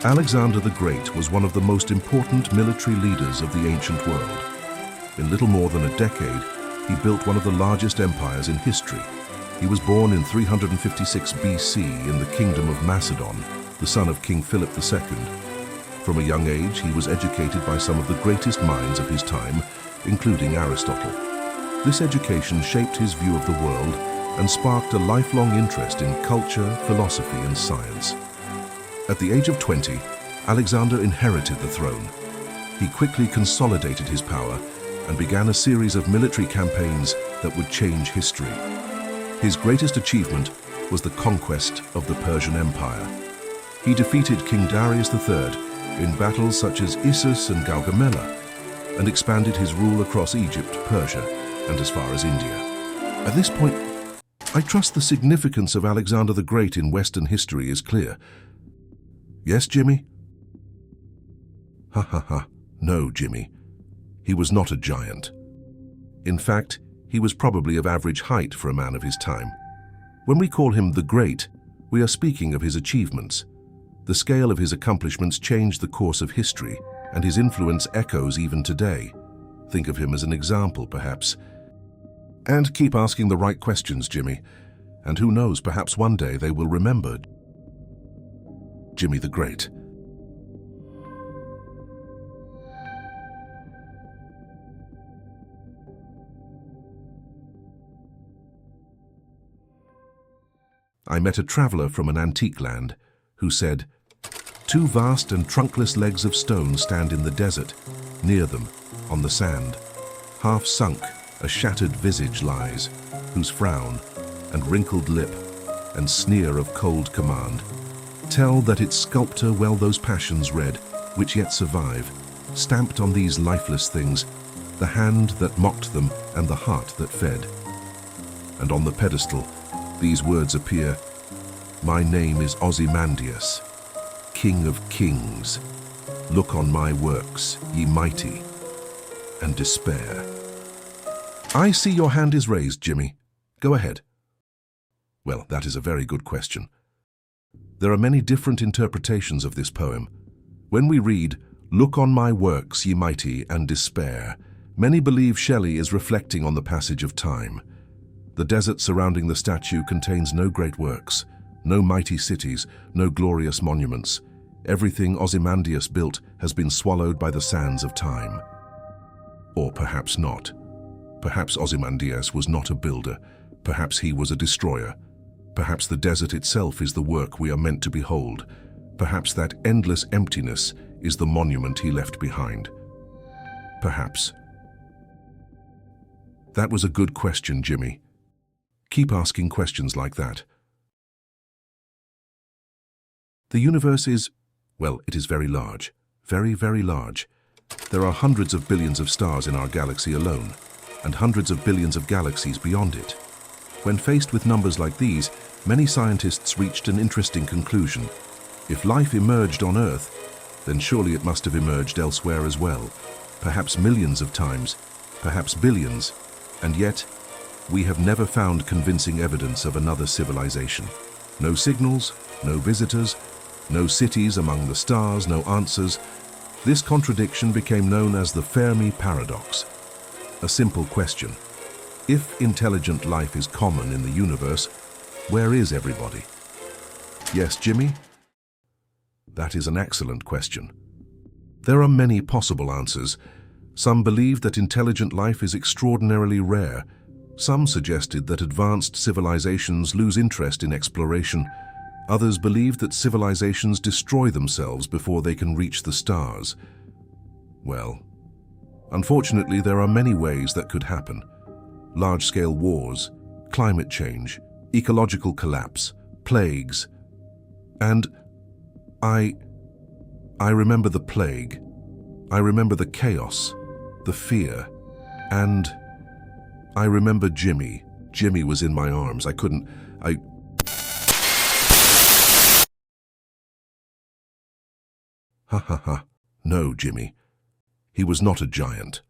Alexander the Great was one of the most important military leaders of the ancient world. In little more than a decade, he built one of the largest empires in history. He was born in 356 BC in the Kingdom of Macedon, the son of King Philip II. From a young age, he was educated by some of the greatest minds of his time, including Aristotle. This education shaped his view of the world and sparked a lifelong interest in culture, philosophy, and science. At the age of 20, Alexander inherited the throne. He quickly consolidated his power and began a series of military campaigns that would change history. His greatest achievement was the conquest of the Persian Empire. He defeated King Darius III in battles such as Issus and Gaugamela, and expanded his rule across Egypt, Persia, and as far as India. At this point, I trust the significance of Alexander the Great in Western history is clear. Yes, Jimmy? Ha ha ha. No, Jimmy. He was not a giant. In fact, he was probably of average height for a man of his time. When we call him the Great, we are speaking of his achievements. The scale of his accomplishments changed the course of history, and his influence echoes even today. Think of him as an example, perhaps. And keep asking the right questions, Jimmy. And who knows, perhaps one day they will remember Jimmy the Great. I met a traveler from an antique land who said, "Two vast and trunkless legs of stone stand in the desert. Near them, on the sand, half sunk, a shattered visage lies, whose frown and wrinkled lip and sneer of cold command tell that its sculptor well those passions read, which yet survive, stamped on these lifeless things, the hand that mocked them and the heart that fed." And on the pedestal, these words appear, "My name is Ozymandias, King of Kings. Look on my works, ye mighty, and despair." I see your hand is raised, Jimmy. Go ahead. Well, that is a very good question. There are many different interpretations of this poem. When we read, "Look on my works, ye mighty, and despair," many believe Shelley is reflecting on the passage of time. The desert surrounding the statue contains no great works, no mighty cities, no glorious monuments. Everything Ozymandias built has been swallowed by the sands of time. Or perhaps not. Perhaps Ozymandias was not a builder. Perhaps he was a destroyer. Perhaps the desert itself is the work we are meant to behold. Perhaps that endless emptiness is the monument he left behind. Perhaps. That was a good question, Jimmy. Keep asking questions like that. The universe is, well, it is very large. Very, very large. There are hundreds of billions of stars in our galaxy alone, and hundreds of billions of galaxies beyond it. When faced with numbers like these, many scientists reached an interesting conclusion. If life emerged on Earth, then surely it must have emerged elsewhere as well. Perhaps millions of times, perhaps billions, and yet, we have never found convincing evidence of another civilization. No signals, no visitors, no cities among the stars, no answers. This contradiction became known as the Fermi Paradox. A simple question. If intelligent life is common in the universe, where is everybody? Yes, Jimmy? That is an excellent question. There are many possible answers. Some believe that intelligent life is extraordinarily rare. Some suggested that advanced civilizations lose interest in exploration. Others believe that civilizations destroy themselves before they can reach the stars. Well, unfortunately, there are many ways that could happen. Large-scale wars, climate change, ecological collapse, plagues. And I remember the plague. I remember the chaos, the fear, and I remember Jimmy. Jimmy was in my arms. Ha ha ha. No, Jimmy. He was not a giant.